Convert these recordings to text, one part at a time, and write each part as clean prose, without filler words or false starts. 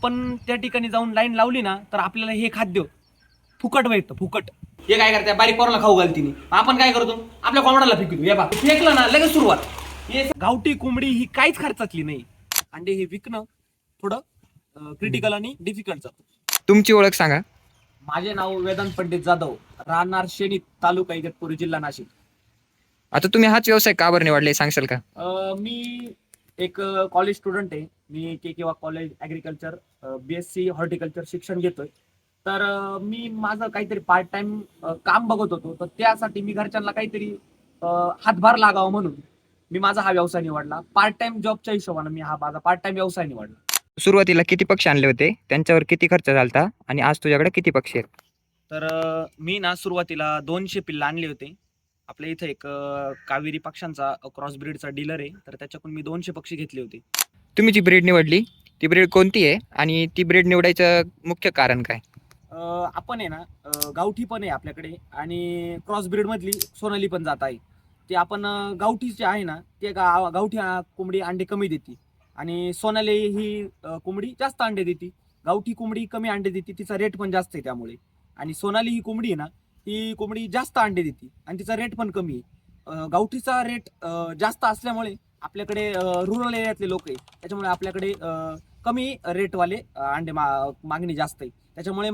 आपण त्या ठिकाणी जाऊन लाईन लावली ना तर आपल्याला हे खाद्य फुकट भेटतं, फुकट. हे काय करते, बारीक पोराला खाऊ घालतीने. आपण काय करतो, आपल्या कोंबड्याला फेकतो. हे बा फेकलं ना लगेच सुरुवात. हे गावठी कोंबडी ही काहीच खर्चातली नाही. अंडे हे विकणं थोडं क्रिटिकल आणि डिफिकल्ट जातं. तुमची ओळख सांगा. माझे नाव वेदांत पंडित जाधव, राहणार शेणी, तालुका इगतपुरी, जिल्हा नाशिक. आता तुम्ही हाच व्यवसाय का बरं निवडले सांगशाल का? मी एक कॉलेज स्टुडंट आहे. मी किंवा कॉलेज ॲग्रिकल्चर BSc हॉर्टिकल्चर शिक्षण घेतोय. तर मी माझं काहीतरी पार्ट टाइम काम बघत होतो. तर त्यासाठी मी घरच्यांना काहीतरी हातभार लागावं म्हणून मी माझा हा व्यवसाय निवडला. पार्ट टाइम जॉबच्या हिशोबाने मी हा माझा पार्ट टाइम व्यवसाय निवडला. सुरुवातीला किती पक्षी आणले होते, त्यांच्यावर किती खर्च झाला आणि आज तुझ्याकडे किती पक्षी आहेत? तर मी ना सुरुवातीला 200 पिल्लं आणले होते. आपल्या इथं एक कावेरी पक्ष्यांचा क्रॉस ब्रीडचा डीलर आहे, तर त्याच्याकडून मी 200 पक्षी घेतले होते. तुम्ही जी ब्रीड निवडली ती ब्रीड कोणती आहे आणि ती ब्रीड निवडायचं मुख्य कारण काय? आपण आहे ना गावठी पण आहे आपल्याकडे आणि क्रॉस ब्रीड मधली सोनाली पण जात आहे. ते आपण गावठी जे आहे ना ते गावठी कोंबडी अंडे कमी देते आणि सोनाली ही कोंबडी जास्त अंडे देते. गावठी कोंबडी कमी अंडे देते, तिचा रेट पण जास्त आहे त्यामुळे. आणि सोनाली ही कोंबडी आहे ना, ही कोंबडी जास्त अंडे देते आणि तिचा रेट पण कमी आहे. गावठीचा रेट जास्त असल्यामुळे आपल्याकडे रुरल एरियातले लोक आहे, त्याच्यामुळे आपल्याकडे कमी रेटवाले अंडे मागणी जास्त आहे. त्याच्यामुळे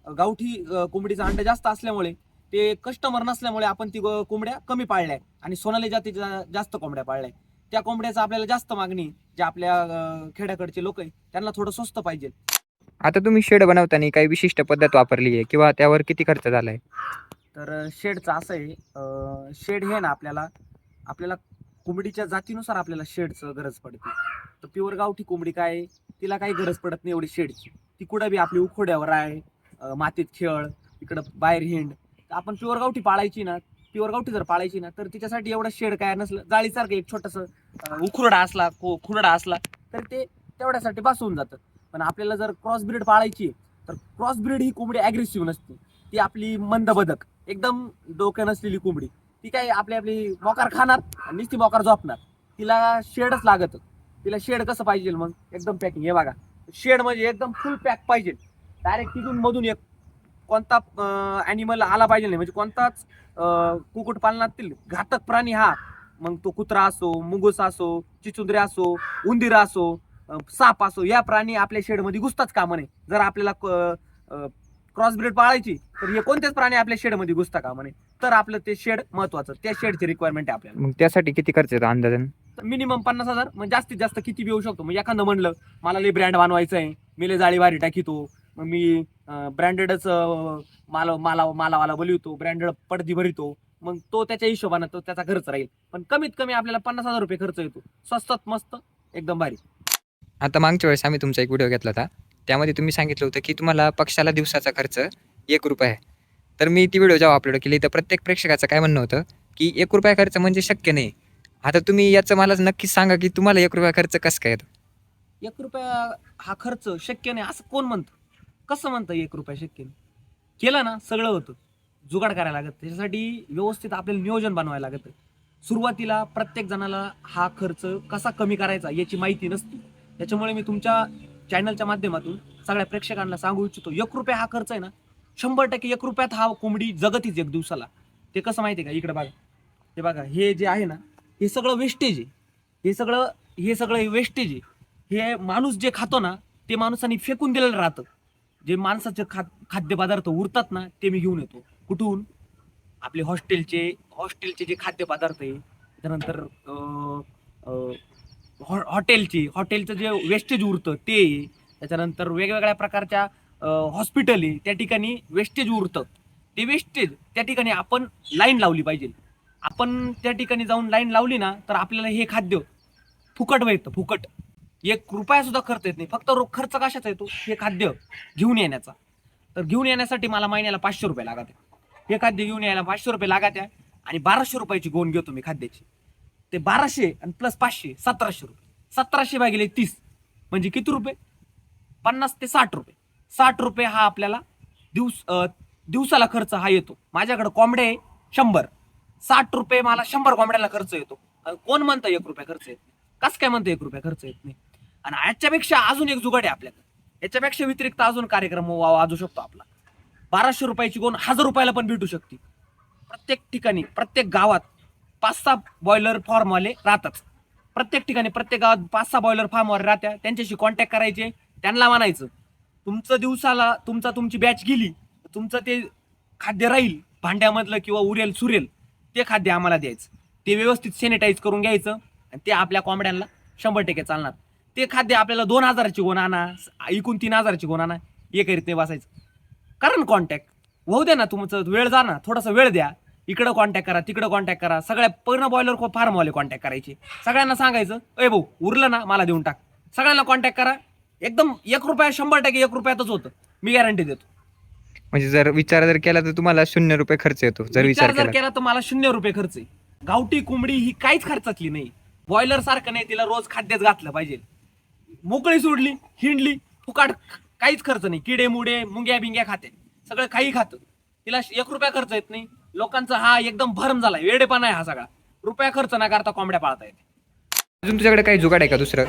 गावठी कोंबडीचा अंडे जास्त असल्यामुळे ते कस्टमर नसल्यामुळे आपण ती कोंबड्या कमी पाळल्या आणि सोनाली जातीच्या जास्त कोंबड्या पाळल्या. त्या कोंबड्याचा आपल्याला जास्त मागणी, जे आपल्या खेड्याकडचे लोक आहे त्यांना थोडं स्वस्त पाहिजे. आता तुम्ही शेड बनवताना काही विशिष्ट पद्धत वापरली आहे किंवा त्यावर किती खर्च झालाय? तर शेडचं असं आहे, शेड हे ना आपल्याला कोंबडीच्या जातीनुसार आपल्याला शेडचं गरज पडते. तर प्युअर गावठी कोंबडी काय तिला काही गरज पडत नाही एवढी शेडची. ती कुठं बी आपली उखोड्यावर आहे, मातीत खेळ, इकडं बाहेर हिंड. तर आपण प्युअर गावठी पाळायची ना, प्युअर गावठी जर पाळायची ना तर तिच्यासाठी एवढं शेड काय नसलं, जाळीसारखं एक छोटंसं उखुरडा असला, खुरडा असला तर ते तेवढ्यासाठी बस होऊन जातं. पण आपल्याला जर क्रॉस ब्रीड पाळायची तर क्रॉस ब्रीड ही कोंबडी ॲग्रेसिव्ह नसते. ती आपली मंद बदक, एकदम डोक्या नसलेली कोंबडी, ती काय आपली मोकार खाणार आणि नुसती मोकार झोपणार. तिला शेडच लागत. तिला शेड कसं पाहिजे मग, एकदम पॅकिंग. हे बघा शेड म्हणजे एकदम फुल पॅक पाहिजे. डायरेक्ट तिथून मधून एक कोणता ॲनिमल आला पाहिजे नाही, म्हणजे कोणताच कुक्कुटपालनातील घातक प्राणी हा, मग तो कुत्रा असो, मुंगूस असो, चिचुंद्रे असो, उंदीर असो, साप असो, या प्राणी आपल्या शेडमध्ये घुसताच कामा नये. जर आपल्याला क्रॉस ब्रीड पाळायची तर हे कोणतेच प्राणी आपल्या शेडमध्ये घुसता कामा नये. तर आपलं ते शेड महत्वाचं, त्या शेडची रिक्वायरमेंट आहे आपल्याला. मग त्यासाठी किती खर्च येतो अंदाजन? मिनिमम 50,000, म्हणजे जास्तीत जास्त किती बी येऊ शकतो. म्हणजे एखादं म्हणलं मला लई ब्रँड बनवायचं आहे, मी लई जाळी भारी टाकीतो, मग मी ब्रँडेडच मालावाला बोलवतो, ब्रँडेड पडदी भरितो, मग तो त्याच्या हिशोबानं तो त्याचा खर्च राहील. पण कमीत कमी आपल्याला 50,000 रुपये खर्च येतो, स्वस्तात मस्त एकदम भारी. आता मागच्या वेळेस आम्ही तुमचा एक व्हिडिओ घेतला होता, त्यामध्ये तुम्ही सांगितलं होतं की तुम्हाला पक्षाला दिवसाचा खर्च 1 रुपया आहे. तर मी ती व्हिडिओ जेव्हा अपलोड केली तर प्रत्येक प्रेक्षकाचं काय म्हणणं होतं की 1 रुपया खर्च म्हणजे शक्य नाही. आता तुम्ही याचं मला नक्कीच सांगा की तुम्हाला 1 रुपया खर्च कसं काय येतो? 1 रुपया हा खर्च शक्य नाही असं कोण म्हणतं? कसं म्हणतं 1 रुपया शक्य नाही? केलं ना सगळं होतं. जुगाड करायला लागत, त्याच्यासाठी व्यवस्थित आपल्याला नियोजन बनवायला लागतं. सुरुवातीला प्रत्येक जणाला हा खर्च कसा कमी करायचा याची माहिती नसते. त्याच्यामुळे मी तुमच्या चॅनलच्या माध्यमातून सगळ्या प्रेक्षकांना सांगू इच्छितो, 1 रुपया हा खर्च आहे ना 100% 1 रुपयात हा कोंबडी जगतीच एक दिवसाला. ते कसं माहिती आहे का, इकडे बघा, हे बघा, हे जे आहे ना हे सगळं वेस्टेज आहे. हे सगळं वेस्टेज आहे. हे माणूस जे खातो ना ते माणसाने फेकून दिलेलं राहतं. जे माणसाचे खाद्यपदार्थ उरतात ना ते मी घेऊन येतो. कुठून? आपले हॉस्टेलचे जे खाद्यपदार्थ आहे, त्यानंतर हॉटेलचं जे वेस्टेज उरतं ते, त्याच्यानंतर वेगवेगळ्या प्रकारच्या हॉस्पिटल आहे त्या ठिकाणी वेस्टेज उरतं. ते वेस्टेज त्या ठिकाणी आपण लाईन लावली पाहिजे. आपण त्या ठिकाणी जाऊन लाईन लावली ना तर आपल्याला हे खाद्य फुकट भेटतं, फुकट. 1 रुपया सुद्धा खर्च येत नाही. फक्त खर्च कशाचा येतो? हे खाद्य घेऊन येण्याचा. तर घेऊन येण्यासाठी मला महिन्याला 500 रुपये लागत आहे. हे खाद्य घेऊन यायला 500 रुपये लागत आहे आणि 1200 रुपयाची गोण घेतो मी खाद्याची. ते 1200 आणि प्लस 500 1700 रुपये. 1700 भागिले 30 म्हणजे किती रुपये? 50 ते 60 रुपये. 60 रुपये हा आपल्याला दिवसाला खर्च हा येतो. माझ्याकडे कोंबड्या आहे 100. 60 रुपये मला 100 कोंबड्याला खर्च येतो. कोण म्हणतं 1 रुपया खर्च येत नाही? कसं काय म्हणतं 1 रुपया खर्च येत नाही? आणि आजच्यापेक्षा अजून एक जुगाड आहे आपल्याकडे. याच्यापेक्षा व्यतिरिक्त अजून कार्यक्रम वाजू शकतो आपला. 1200 रुपयाची गोण 1000 रुपयाला पण भेटू शकते. प्रत्येक ठिकाणी प्रत्येक गावात 5-6 बॉयलर फार्मवाले राहतात. प्रत्येक ठिकाणी प्रत्येक गावात 5-6 बॉयलर फार्मवाले राहत्या. त्यांच्याशी कॉन्टॅक्ट करायचे, त्यांना म्हणायचं तुमचं दिवसाला तुमची बॅच गेली, तुमचं ते खाद्य राहील भांड्यामधलं किंवा उरेल सुरेल ते खाद्य आम्हाला द्यायचं. ते व्यवस्थित सॅनिटाईज करून घ्यायचं आणि ते आपल्या कोंबड्यांना 100% चालणार. ते खाद्य आपल्याला 2000ची गोण आणा, एकूण 3000ची गोण आणा, हे करीत नाही बसायचं. कारण कॉन्टॅक्ट होऊ द्या ना, तुमचं वेळ जा ना, थोडासा वेळ द्या. इकडं कॉन्टॅक्ट करा, तिकडं कॉन्टॅक्ट करा. सगळ्या पूर्ण बॉयलर फार्मवाले कॉन्टॅक्ट करायचे. सगळ्यांना सांगायचं ए भाऊ उरलं ना मला देऊन टाक. सगळ्यांना कॉन्टॅक्ट करा. एकदम 1 रुपया 100% 1 रुपयातच होतं, मी गॅरंटी देतो. म्हणजे जर विचार केला तर तुम्हाला 0 रुपये खर्च येतो. जर विचार केला तर मला 0 रुपये खर्च आहे. गावठी कोंबडी ही काहीच खर्चातली नाही. बॉयलर सारखं नाही, तिला रोज खाद्यच घातलं पाहिजे. मोकळी सोडली हिंडली फुकाट, काहीच खर्च नाही. किडे मुडे मुंग्या बिंग्या खाते, सगळं काही खातं. तिला 1 रुपया खर्च येत नाही. लोकांचा हा एकदम भरम झालाय, वेडेपणा आहे हा सगळा. रुपया खर्च न करता कोंबड्या पाळता येते. अजून तुझ्याकडे काही जुगाड आहे का दुसरं?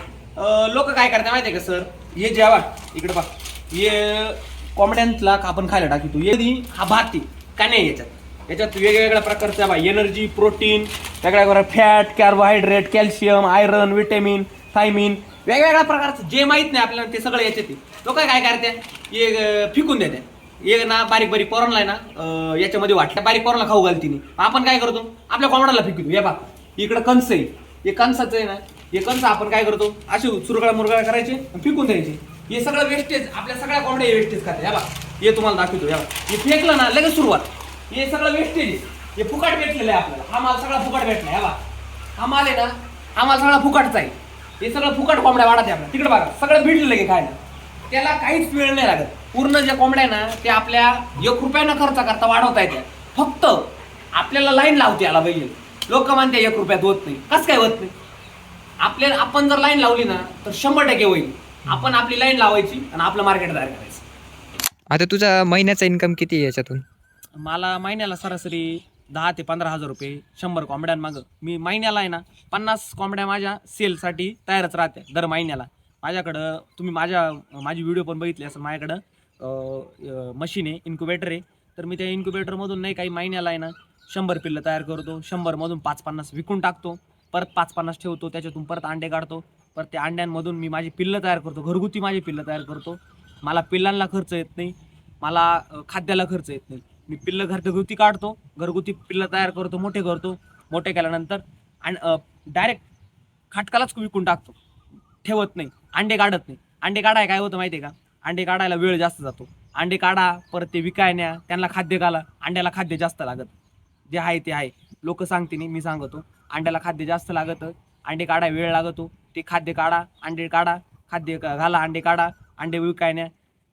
लोक काय करतात माहितीये का सर, हे जेव्हा इकडे पहा, हे कोंबड्यांतला आपण खायला टाकतो. हा भात आहे का नाही, याच्यात वेगवेगळ्या प्रकारच्या एनर्जी, प्रोटीन, वेगवेगळ्या fat, carbohydrate, calcium, iron, vitamin, thiamine, वेगवेगळ्या प्रकारचं जे माहित नाही आपल्याला ते सगळं याच्यात. लोक काय करते, हे फिकून देते. हे ना बारीक बारीक पोरांना आहे ना याच्यामध्ये वाटलं, बारीक पोरांना खाऊ घालती नाही. आपण काय करतो, आपल्या कोंबड्याला फिकतो. हे बा इकडं कंस आहे, हे कंसाचं आहे ना, हे कंस आपण काय करतो असे चुरगळा मुरगळा करायचे फिकून द्यायचे. हे सगळं वेस्टेज, आपल्या सगळ्या कोंबड्या वेस्टेज खाते. हे बा हे तुम्हाला दाखवतो. हे बा हे फेकलं ना लगेच सुरुवात. हे सगळं वेस्टेज, हे फुकाट भेटलेलं आहे आपल्याला. हा माल सगळा फुकाट भेटला. हे बा हा माल आहे ना, हा माल सगळा फुकाटचा आहे. हे सगळं फुकाट कोंबड्या वाढत आहे आपल्या. तिकडे बघा सगळं भेटलेलं आहे खायला. त्याला काहीच वेळ नाही लागत. पूर्ण ज्या कोंबड्या ना ते आपल्या 1 रुपयानं खर्च करता वाढवता येते. फक्त आपल्याला लाईन लावते याला पाहिजे. लोक म्हणते 1 रुपयात होत नाही. कसं काय होत नाही? आपण जर लाईन लावली ना तर 100% होईल. आपण आपली लाईन लावायची आणि आपलं मार्केट तयार करायचं. आता तुझा महिन्याचा इन्कम किती आहे याच्यातून? मला महिन्याला सरासरी 10 ते 15 हजार रुपये 100 कोंबड्यांमागं. मी महिन्याला आहे ना 50 कोंबड्या माझ्या सेलसाठी तयारच राहते दर महिन्याला. माझ्याकडं तुम्ही माझी व्हिडिओ पण बघितली असं, माझ्याकडं मशीन आहे, इन्क्युबेटर आहे. तर मी त्या इन्क्युबेटरमधून नाही काही महिन्याला आहे ना 100 पिल्लं तयार करतो. 100मधून 5-50 विकून टाकतो, परत 5-50 ठेवतो, त्याच्यातून परत अंडे काढतो. परत त्या अंड्यांमधून मी माझी पिल्लं तयार करतो, घरगुती माझी पिल्लं तयार करतो. मला पिल्लांना खर्च येत नाही, मला खाद्याला खर्च येत नाही. मी पिल्लं घरगुती काढतो, घरगुती पिल्लं तयार करतो, मोठे करतो. मोठे केल्यानंतर डायरेक्ट खाटकालाच विकून टाकतो, ठेवत नाही. अंडे काढत नाही. अंडे काढाय काय होतं माहिती आहे का, अंडे काढायला वेळ जास्त जातो. अंडे काढा, परत ते विकायण्या, त्यांना खाद्य घाला. अंड्याला खाद्य जास्त लागत, जे आहे ते आहे. लोक सांगते नाही, मी सांगतो. अंड्याला खाद्य जास्त लागतं, अंडे काढाय वेळ लागतो. ते खाद्य काढा, अंडे काढा, खाद्य घाला, अंडे काढा, अंडे विकायण्या.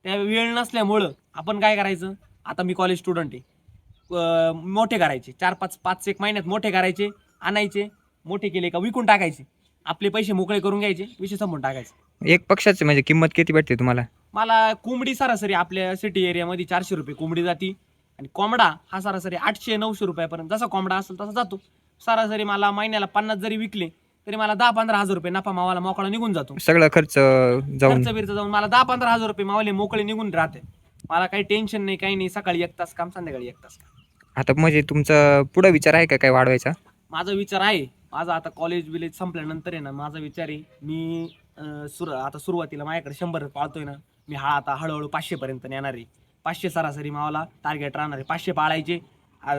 त्या वेळ नसल्यामुळं आपण काय करायचं, आता मी कॉलेज स्टुडंट आहे, मोठे करायचे 4-5 एक महिन्यात मोठे करायचे, आणायचे, मोठे केले का विकून टाकायचे, आपले पैसे मोकळे करून घ्यायचे, विषय संपून टाकायचे. एक पक्षाची म्हणजे किंमत किती भेटते तुम्हाला? मला कोंबडी सरासरी आपल्या सिटी एरियामध्ये 400 रुपये कोंबडी जाती. आणि कोंबडा हा सरासरी 800-900 रुपयापर्यंत, जसा कोंबडा असेल तसा जातो. सरासरी मला महिन्याला 50 जरी विकले तरी मला 10-15 हजार रुपये नफा मावाला मोकळा निघून जातो. सगळा खर्च जाऊन जाऊन मला 10-15 हजार रुपये मावले मोकळे निघून राहते. मला काही टेन्शन नाही, काही नाही. सकाळी 1 तास काम, संध्याकाळी 1 तास काम. आता म्हणजे तुमचा पुढे विचार आहे का काय वाढवायचा? माझा विचार आहे. माझा आता कॉलेज संपल्यानंतर आहे ना, माझा विचार आहे, मी आता सुरुवातीला माझ्याकडे 100 पाळतोय ना, मी आता हळूहळू 500 पर्यंत नेणार आहे. 500 सरासरी मावाला टार्गेट राहणार आहे. 500 पाळायचे,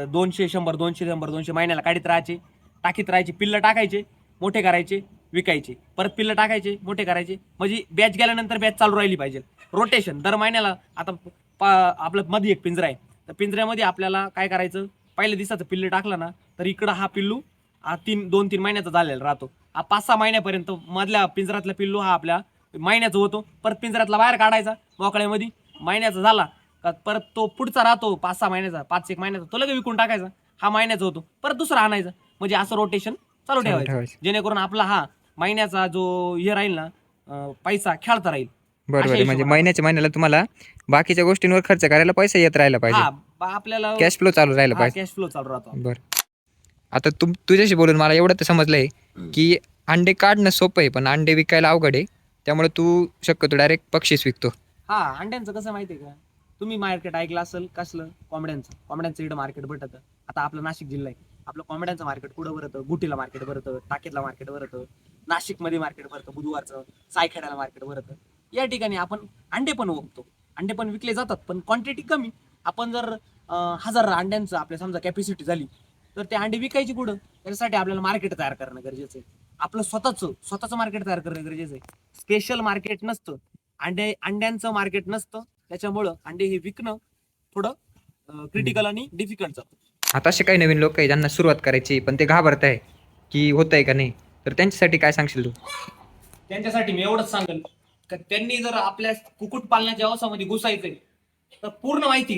200, 100, 200 महिन्याला काढीत राहायचे, टाकीत राहायचे. पिल्लं टाकायचे, मोठे करायचे, विकायचे, परत पिल्लं टाकायचे, मोठे करायचे. म्हणजे बॅच गेल्यानंतर बॅच चालू राहिली पाहिजे. रोटेशन दर महिन्याला. आता आपलं मध्ये एक पिंजरा आहे, तर पिंजऱ्यामध्ये आपल्याला काय करायचं, पहिल्या दिवसाचं पिल्लं टाकलं ना तर इकडं हा पिल्लू 2-3 महिन्याचा झालेला राहतो. हा 5-6 महिन्यापर्यंत मधल्या पिंजरातला पिल्लू हा आपल्या महिन्याचा होतो. परत पिंजऱ्यातला बाहेर काढायचा मोकळ्यामध्ये, महिन्याचा झाला का परत तो पुढचा राहतो 5-6 महिन्याचा, 5-1 महिन्याचा, तो लगेच विकून टाकायचा. हा महिन्याचा होतो, परत दुसरा आणायचा. म्हणजे असं रोटेशन चालू ठेवायचं, जेणेकरून आपला हा महिन्याचा जो हे राहील ना पैसा खेळता राहील. बरोबर. म्हणजे महिन्याला तुम्हाला बाकीच्या गोष्टींवर खर्च करायला पैसा येत राहिला पाहिजे, आपल्याला कॅश फ्लो चालू राहिला पाहिजे. कॅश फ्लो चालू राहतो. बरं. आता तुझ्याशी बोलून मला एवढं तर समजलंय की अंडे काढणं सोपं आहे, पण अंडे विकायला अवघड आहे. त्यामुळे तू शक्यतो डायरेक्ट बक्षीस विकतो. हा, अंड्यांचं कसं माहितीये का, तुम्ही मार्केट ऐकलं असेल कसलं, कोंबड्यांचं इकडं मार्केट भरतं. आता आपलं नाशिक जिल्हा आहे, आपलं कोंबड्यांचं मार्केट कुठं भरतं, गुटीला मार्केट भरतं, टाकेतला मार्केट भरतं, नाशिकमध्ये मार्केट भरतं बुधवारचं, सायखेड्याला मार्केट भरतं. या ठिकाणी आपण अंडे पण विकतो, अंडे पण विकले जातात, पण क्वांटिटी कमी. आपण जर 1000 अंड्यांचं आपल्या समजा कॅपॅसिटी झाली, तर ते अंडे विकायची कुठं, त्याच्यासाठी आपल्याला मार्केट तयार करणं गरजेचं आहे. आपलं स्वतःचं मार्केट तयार करणं गरजेचं आहे. स्पेशल मार्केट नसतं, अंड्यांचं मार्केट नसतं, त्याच्यामुळं अंडे हे विकणं थोडं क्रिटिकल आणि डिफिकल्ट जातं. आता असे काही नवीन लोक आहे ज्यांना सुरुवात करायची पण ते घाबरत आहे की होत आहे का नाही, तर त्यांच्यासाठी काय सांगशील तू? त्यांच्यासाठी मी एवढंच सांगेल का त्यांनी जर आपल्या कुक्कुटपालनाच्या व्यवसायामध्ये घुसायचंय तर पूर्ण माहिती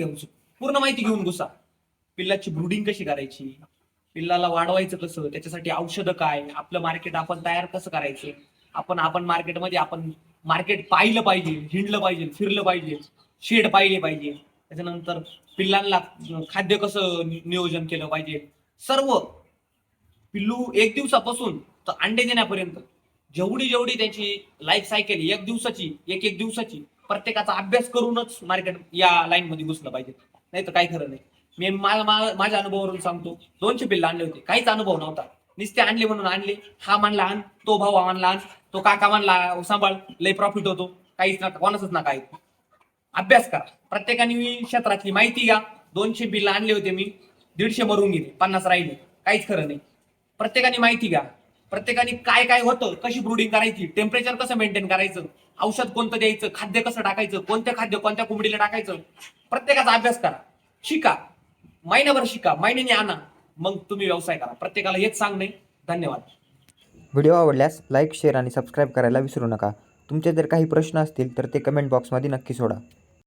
घेऊन घुसा. पिल्लाची ब्रुडिंग कशी करायची, पिल्लाला वाढवायचं कसं, त्याच्यासाठी औषधं काय, आपलं मार्केट आपण तयार कसं करायचं, आपण मार्केटमध्ये आपण मार्केट पाहिलं पाहिजे, हिंडलं पाहिजे, फिरलं पाहिजे, शेड पाहिले पाहिजे. त्याच्यानंतर पिल्लांना खाद्य कसं नियोजन केलं पाहिजे. सर्व पिल्लू 1 दिवसापासून तर अंडे देण्यापर्यंत जेवढी त्याची लाईफ सायकल एक दिवसाची प्रत्येकाचा अभ्यास करूनच मार्केट या लाईन मध्ये घुसलं पाहिजे, नाही तर काही खरं नाही. मी माझ्या अनुभवावरून सांगतो, 200 पिल्लं आणले होते, काहीच अनुभव नव्हता, नुसते आणले म्हणून आणले. हा म्हणला आण, तो भाऊ म्हणला आण, तो काका म्हणला सांभाळ, लय प्रॉफिट होतो. काहीच नका, कोणाचंच नका ऐकू. अभ्यास करा, प्रत्येकाने क्षेत्रातली माहिती घ्या. 200 पिल्लं आणले होते मी, 150 मरून गेले, 50 राहिले, काहीच खरं नाही. प्रत्येकाने माहिती घ्या, प्रत्येकाने काय काय होतं, कशी ब्रुडिंग करायची, टेम्परेचर कसं मेंटेन करायचं, औषध कोणतं द्यायचं, खाद्य कसं टाकायचं, कोणतं खाद्य कोणत्या कोंबडीला टाकायचं, प्रत्येकाचा अभ्यास करा. शिका, महिनाभर शिका, महिन्याने आणा, मग तुम्ही व्यवसाय करा. प्रत्येकाला हेच सांगणे. धन्यवाद. व्हिडिओ आवडल्यास लाईक, शेअर आणि सबस्क्राईब करायला विसरू नका. तुमचे जर काही प्रश्न असतील तर ते कमेंट बॉक्समध्ये नक्की सोडा.